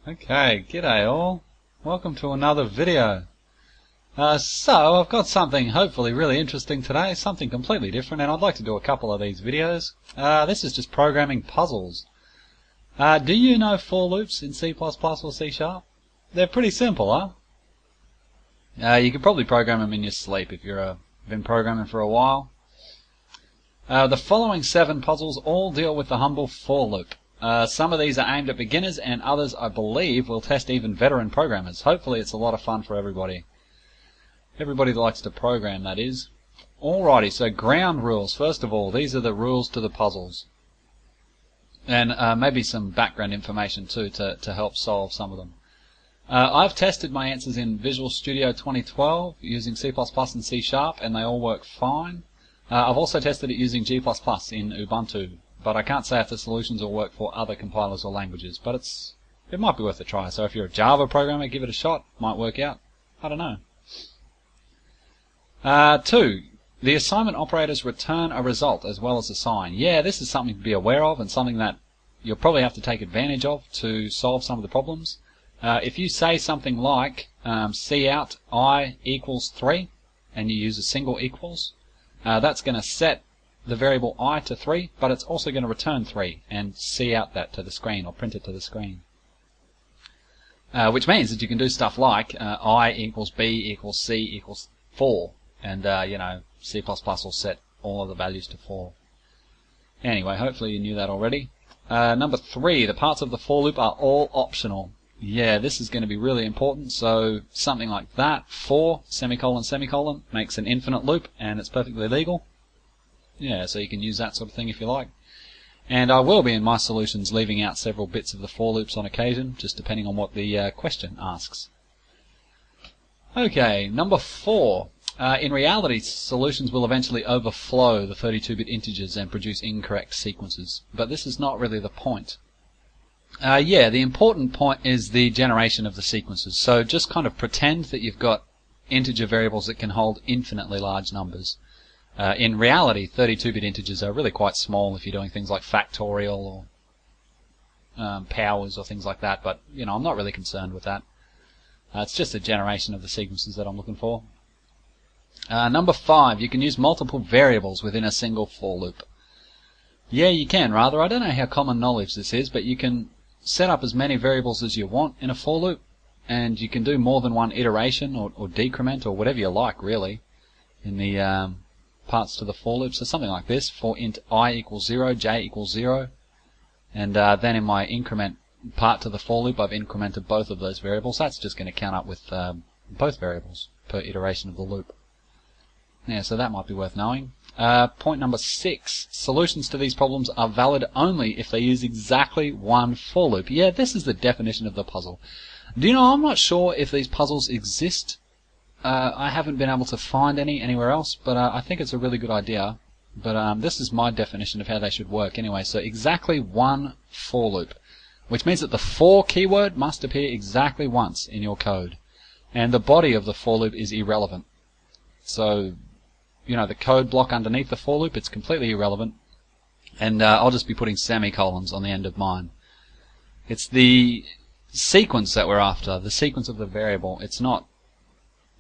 Okay, g'day all. Welcome to another video. So I've got something hopefully really interesting today, something completely different, and I'd like to do a couple of these videos. This is just programming puzzles. Do you know for loops in C++ or C#? They're pretty simple, huh? You could probably program them in your sleep if you've been programming for a while. The following 7 puzzles all deal with the humble for loop. Some of these are aimed at beginners, and others, I believe, will test even veteran programmers. Hopefully it's a lot of fun for everybody. Everybody that likes to program, that is. Alrighty, so ground rules. First of all, these are the rules to the puzzles. And maybe some background information too to help solve some of them. I've tested my answers in Visual Studio 2012 using C++ and C#, and they all work fine. I've also tested it using G++ in Ubuntu, but I can't say if the solutions will work for other compilers or languages, but it might be worth a try. So if you're a Java programmer, give it a shot. Might work out. I don't know. 2. The assignment operators return a result as well as a sign. Yeah, this is something to be aware of and something that you'll probably have to take advantage of to solve some of the problems. If you say something like cout I equals 3 and you use a single equals, that's going to set the variable I to 3, but it's also going to return 3 and cout that to the screen or print it to the screen. Which means that you can do stuff like I equals B equals C equals 4, and C++ will set all of the values to 4. Anyway, hopefully you knew that already. Number 3, the parts of the for loop are all optional. Yeah, this is going to be really important. So something like that, for semicolon semicolon, makes an infinite loop, and it's perfectly legal. Yeah, so you can use that sort of thing if you like. And I will be in my solutions leaving out several bits of the for loops on occasion, just depending on what the question asks. Okay, number 4. In reality, solutions will eventually overflow the 32-bit integers and produce incorrect sequences. But this is not really the point. Yeah, the important point is the generation of the sequences. So just kind of pretend that you've got integer variables that can hold infinitely large numbers. In reality, 32-bit integers are really quite small if you're doing things like factorial or powers or things like that, but I'm not really concerned with that. It's just a generation of the sequences that I'm looking for. Number 5, you can use multiple variables within a single for loop. Yeah, you can, rather. I don't know how common knowledge this is, but you can set up as many variables as you want in a for loop, and you can do more than one iteration or decrement or whatever you like, really, in the parts to the for loop. So something like this, for int I equals 0, j equals 0, and then in my increment part to the for loop, I've incremented both of those variables. That's just going to count up with both variables per iteration of the loop. Yeah, so that might be worth knowing. Point number 6, solutions to these problems are valid only if they use exactly one for loop. Yeah, this is the definition of the puzzle. Do you know, I'm not sure if these puzzles exist. I haven't been able to find any anywhere else, but I think it's a really good idea. But this is my definition of how they should work anyway. So exactly one for loop, which means that the for keyword must appear exactly once in your code. And the body of the for loop is irrelevant. So, the code block underneath the for loop, it's completely irrelevant. And I'll just be putting semicolons on the end of mine. It's the sequence that we're after, the sequence of the variable. It's not,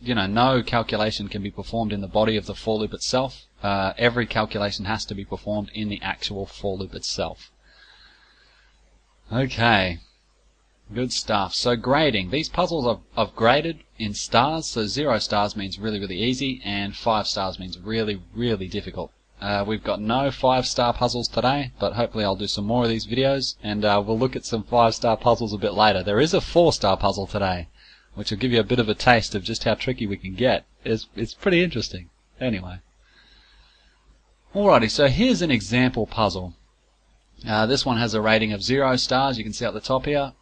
no calculation can be performed in the body of the for loop itself. Every calculation has to be performed in the actual for loop itself. Okay. Good stuff. So grading. These puzzles I've graded in stars. So 0 stars means really, really easy, and 5 stars means really, really difficult. We've got no 5-star puzzles today, but hopefully I'll do some more of these videos, and we'll look at some 5-star puzzles a bit later. There is a 4-star puzzle today, which will give you a bit of a taste of just how tricky we can get. It's pretty interesting. Anyway. Alrighty, so here's an example puzzle. This one has a rating of 0 stars. You can see at the top here.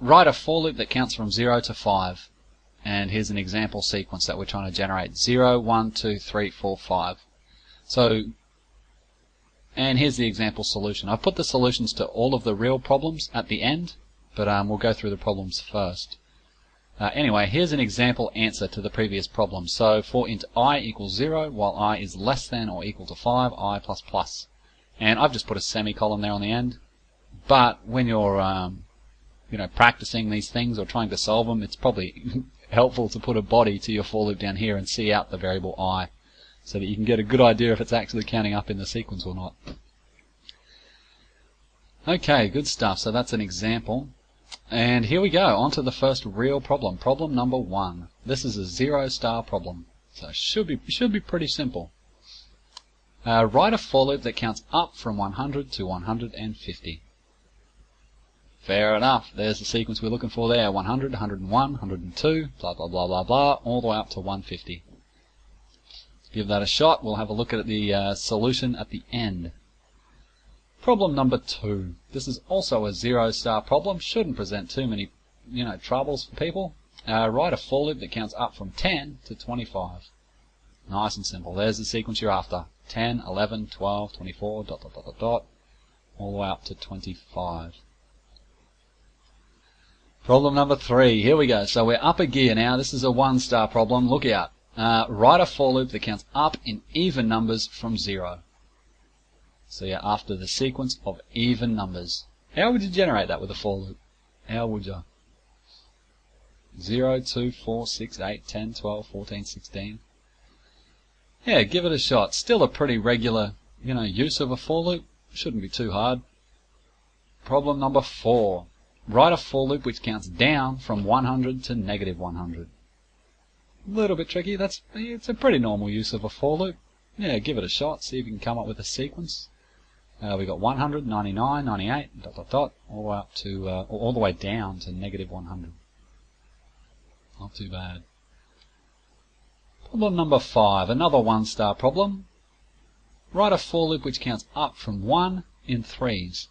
Write a for loop that counts from 0 to 5. And here's an example sequence that we're trying to generate. 0, 1, 2, 3, 4, 5. So, and here's the example solution. I've put the solutions to all of the real problems at the end, but we'll go through the problems first. Anyway, here's an example answer to the previous problem. So for int I equals 0, while I is less than or equal to 5, I plus plus. And I've just put a semicolon there on the end. But when you're practicing these things or trying to solve them, it's probably helpful to put a body to your for loop down here and see out the variable I, so that you can get a good idea if it's actually counting up in the sequence or not. Okay, good stuff. So that's an example. And here we go, on to the first real problem. Problem number 1. This is a 0-star problem. So it should be pretty simple. Write a for loop that counts up from 100 to 150. Fair enough. There's the sequence we're looking for there. 100, 101, 102, blah, blah, blah, blah, blah, all the way up to 150. Give that a shot. We'll have a look at the solution at the end. Problem number 2. This is also a 0-star problem. Shouldn't present too many, troubles for people. Write a for loop that counts up from 10 to 25. Nice and simple. There's the sequence you're after. 10, 11, 12, 24, dot, dot, dot, dot, dot, all the way up to 25. Problem number 3. Here we go. So we're up a gear now. This is a 1-star problem. Look out. Write a for loop that counts up in even numbers from 0. So you're after the sequence of even numbers. How would you generate that with a for loop? How would you? 0, 2, 4, 6, 8, 10, 12, 14, 16. Yeah, give it a shot. Still a pretty regular, use of a for loop. Shouldn't be too hard. Problem number 4. Write a for loop which counts down from 100 to negative 100. A little bit tricky. It's a pretty normal use of a for loop. Yeah, give it a shot. See if you can come up with a sequence. We got 100, 99, 98, dot, dot, dot, all the way up to, all the way down to negative 100. Not too bad. Problem number 5. Another 1-star problem. Write a for loop which counts up from 1 in 3s.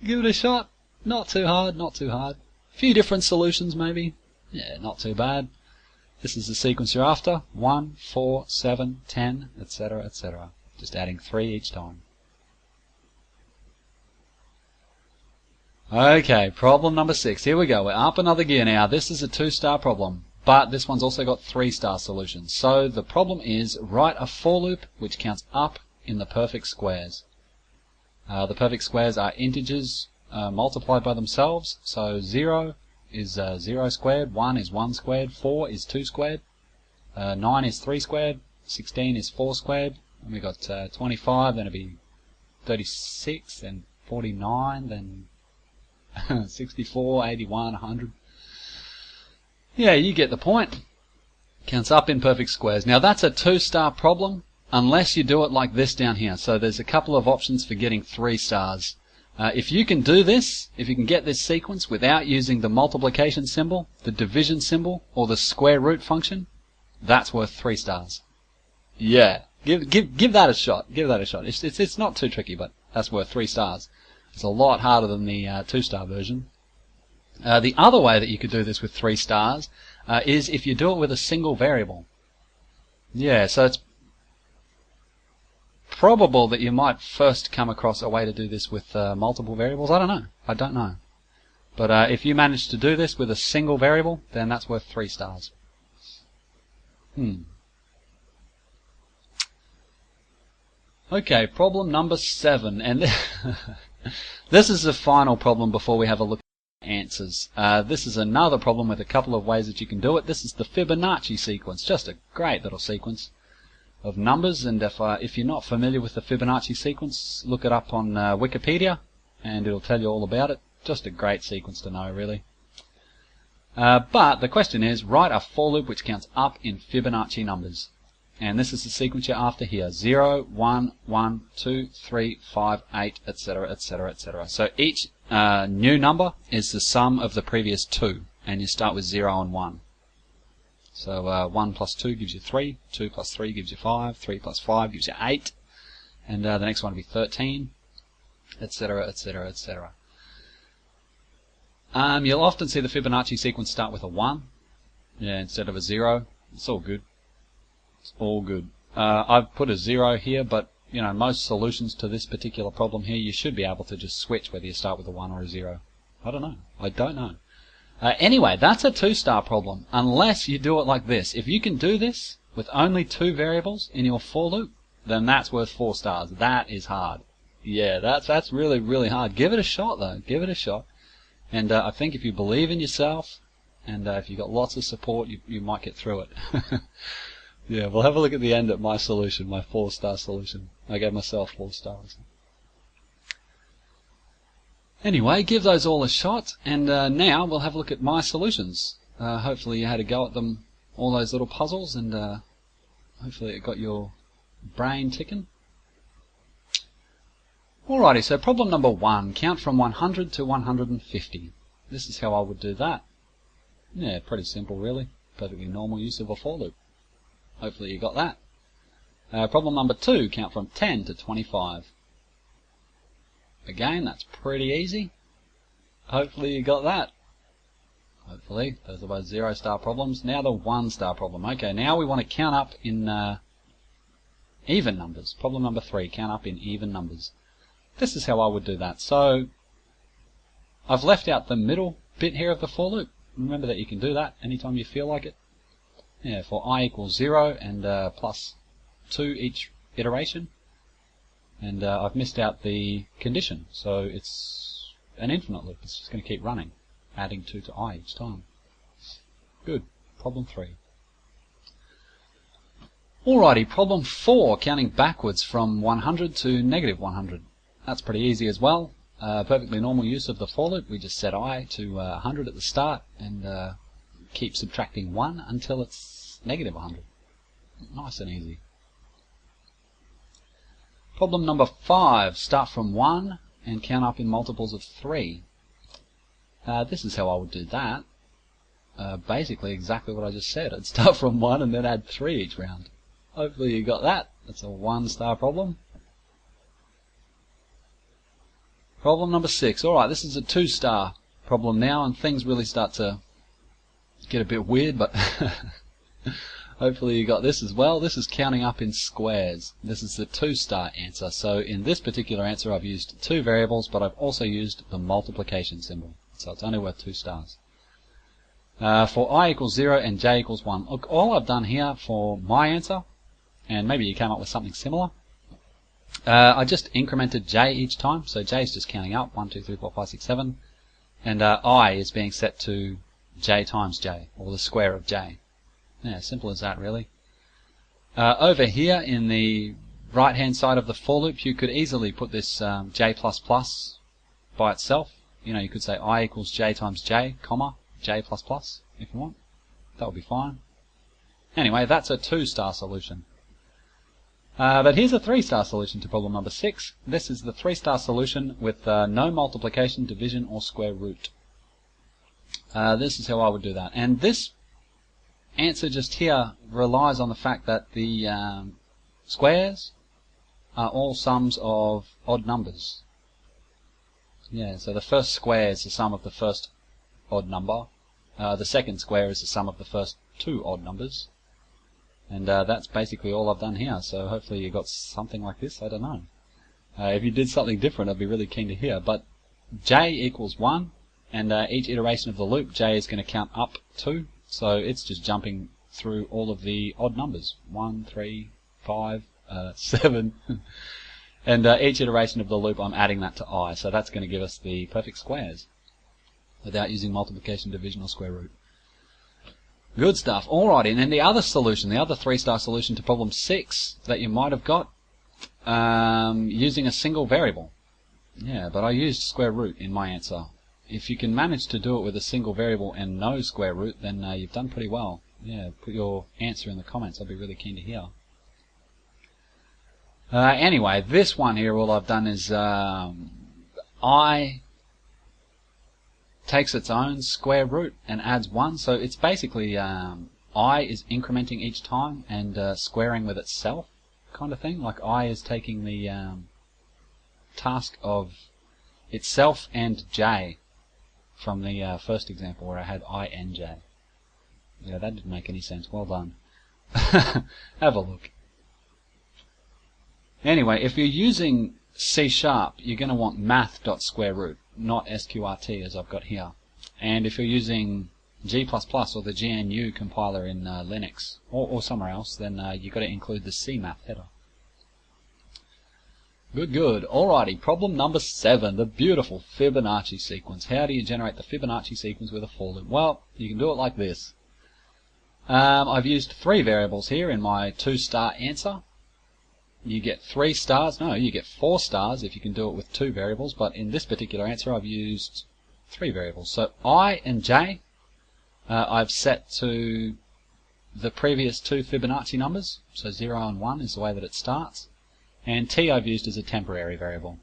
Give it a shot. Not too hard, not too hard. A few different solutions maybe. Yeah, not too bad. This is the sequence you're after. 1, 4, 7, 10, etc., etc. Just adding 3 each time. Okay, problem number 6. Here we go. We're up another gear now. This is a 2-star problem, but this one's also got 3-star solutions. So the problem is write a for loop which counts up in the perfect squares. The perfect squares are integers multiplied by themselves. So 0 is 0 squared, 1 is 1 squared, 4 is 2 squared, 9 is 3 squared, 16 is 4 squared, and we got 25, then it'll be 36, then 49, then 64, 81, 100. Yeah, you get the point. Counts up in perfect squares. Now that's a 2-star problem unless you do it like this down here. So there's a couple of options for getting 3 stars. If you can do this, if you can get this sequence without using the multiplication symbol, the division symbol, or the square root function, that's worth 3 stars. Yeah, give that a shot. Give that a shot. It's not too tricky, but that's worth 3 stars. It's a lot harder than the 2-star version. The other way that you could do this with 3 stars is if you do it with a single variable. Yeah, so it's probable that you might first come across a way to do this with multiple variables. I don't know. I don't know. But if you manage to do this with a single variable, then that's worth 3 stars. Okay, problem number 7. And this is the final problem before we have a look at answers. This is another problem with a couple of ways that you can do it. This is the Fibonacci sequence. Just a great little sequence of numbers, and if you're not familiar with the Fibonacci sequence, look it up on Wikipedia and it'll tell you all about it. Just a great sequence to know, really. But the question is, write a for loop which counts up in Fibonacci numbers. And this is the sequence you're after here. 0, 1, 1, 2, 3, 5, 8, etc., etc., etc. So each new number is the sum of the previous 2, and you start with 0 and 1. So 1 plus 2 gives you 3, 2 plus 3 gives you 5, 3 plus 5 gives you 8, and the next one will be 13, etc., etc., etc. You'll often see the Fibonacci sequence start with a 1 instead of a 0. It's all good. It's all good. I've put a 0 here, but most solutions to this particular problem here, you should be able to just switch whether you start with a 1 or a 0. I don't know. I don't know. Anyway, that's a 2-star problem, unless you do it like this. If you can do this with only 2 variables in your for loop, then that's worth 4 stars. That is hard. Yeah, that's really, really hard. Give it a shot, though. Give it a shot. And I think if you believe in yourself, and if you've got lots of support, you might get through it. Yeah, we'll have a look at the end at my solution, my 4-star solution. I gave myself 4 stars. Anyway, give those all a shot, and now we'll have a look at my solutions. Hopefully you had a go at them, all those little puzzles, and hopefully it got your brain ticking. Alrighty, so problem number 1, count from 100 to 150. This is how I would do that. Yeah, pretty simple really. Perfectly normal use of a for loop. Hopefully you got that. Problem number 2, count from 10 to 25. Again, that's pretty easy. Hopefully you got that. Hopefully. Those are both 0-star problems. Now the 1-star problem. Okay, now we want to count up in even numbers. Problem number 3, count up in even numbers. This is how I would do that. So I've left out the middle bit here of the for loop. Remember that you can do that anytime you feel like it. Yeah, for I equals 0 and plus 2 each iteration. And I've missed out the condition, so it's an infinite loop. It's just going to keep running, adding 2 to I each time. Good. Problem 3. Alrighty, problem 4, counting backwards from 100 to negative 100. That's pretty easy as well. Perfectly normal use of the for loop. We just set I to 100 at the start and keep subtracting 1 until it's negative 100. Nice and easy. Problem number 5, start from 1 and count up in multiples of 3. This is how I would do that. Basically exactly what I just said. I'd start from 1 and then add 3 each round. Hopefully you got that. That's a 1-star problem. Problem number 6. Alright, this is a 2-star problem now, and things really start to get a bit weird, but hopefully you got this as well. This is counting up in squares. This is the 2-star answer. So in this particular answer I've used 2 variables, but I've also used the multiplication symbol. So it's only worth 2 stars. For I equals 0 and j equals 1. Look, all I've done here for my answer, and maybe you came up with something similar, I just incremented j each time. So j is just counting up, 1, 2, 3, 4, 5, 6, 7. And I is being set to j times j, or the square of j. Yeah, simple as that really. Over here in the right hand side of the for loop, you could easily put this j++ by itself. You know, you could say I equals j times j, comma, j++ if you want. That would be fine. Anyway, that's a 2-star solution. But here's a 3-star solution to problem number 6. This is the 3-star solution with no multiplication, division, or square root. This is how I would do that. And this answer just here relies on the fact that the squares are all sums of odd numbers. Yeah, so the first square is the sum of the first odd number. The second square is the sum of the first 2 odd numbers. And that's basically all I've done here. So hopefully you got something like this. I don't know. If you did something different, I'd be really keen to hear. But j equals 1, and each iteration of the loop, j is going to count up 2. So it's just jumping through all of the odd numbers. 1, 3, 5, 7. And each iteration of the loop, I'm adding that to I. So that's going to give us the perfect squares without using multiplication, division, or square root. Good stuff. Alrighty, and then the other solution, the other 3-star solution to problem 6 that you might have got using a single variable. Yeah, but I used square root in my answer. If you can manage to do it with a single variable and no square root, then you've done pretty well. Yeah, put your answer in the comments. I'll be really keen to hear. Anyway, this one here, all I've done is I takes its own square root and adds 1. So it's basically I is incrementing each time and squaring with itself kind of thing. Like I is taking the task of itself and j from the first example where I had I and j. Yeah, that didn't make any sense. Well done. Have a look. Anyway, if you're using C#, you're going to want math.squareroot, not sqrt as I've got here. And if you're using G++ or the GNU compiler in Linux or somewhere else, then you've got to include the CMath header. Good, good. Alrighty, problem number 7, the beautiful Fibonacci sequence. How do you generate the Fibonacci sequence with a for loop? Well, you can do it like this. I've used 3 variables here in my 2-star answer. You get 3 stars, no, you get 4 stars if you can do it with 2 variables, but in this particular answer I've used 3 variables. So I and j I've set to the previous 2 Fibonacci numbers, so 0 and 1 is the way that it starts, and t I've used as a temporary variable.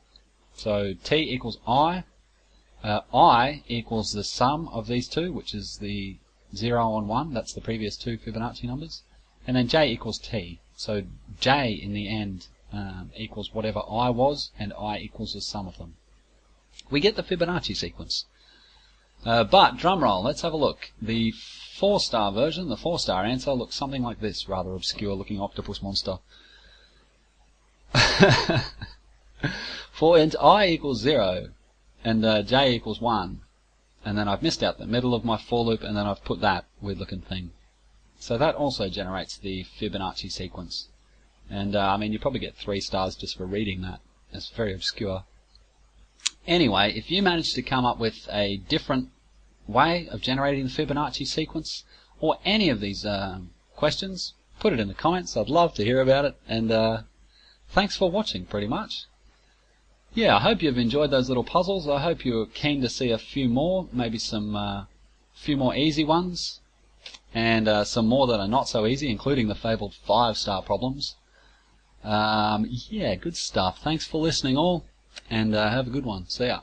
So t equals I equals the sum of these 2, which is the 0 and 1, that's the previous 2 Fibonacci numbers, and then j equals t. So j in the end equals whatever I was, and I equals the sum of them. We get the Fibonacci sequence. But, drum roll, let's have a look. The 4-star version, the 4-star answer, looks something like this, rather obscure looking octopus monster. For int I equals 0, and j equals 1, and then I've missed out the middle of my for loop, and then I've put that weird looking thing. So that also generates the Fibonacci sequence. And I mean, you probably get 3 stars just for reading that. It's very obscure. Anyway, if you manage to come up with a different way of generating the Fibonacci sequence, or any of these questions, put it in the comments. I'd love to hear about it. And thanks for watching, pretty much. Yeah, I hope you've enjoyed those little puzzles. I hope you're keen to see a few more, maybe some few more easy ones, and some more that are not so easy, including the fabled 5-star problems. Yeah, good stuff. Thanks for listening all, and have a good one. See ya.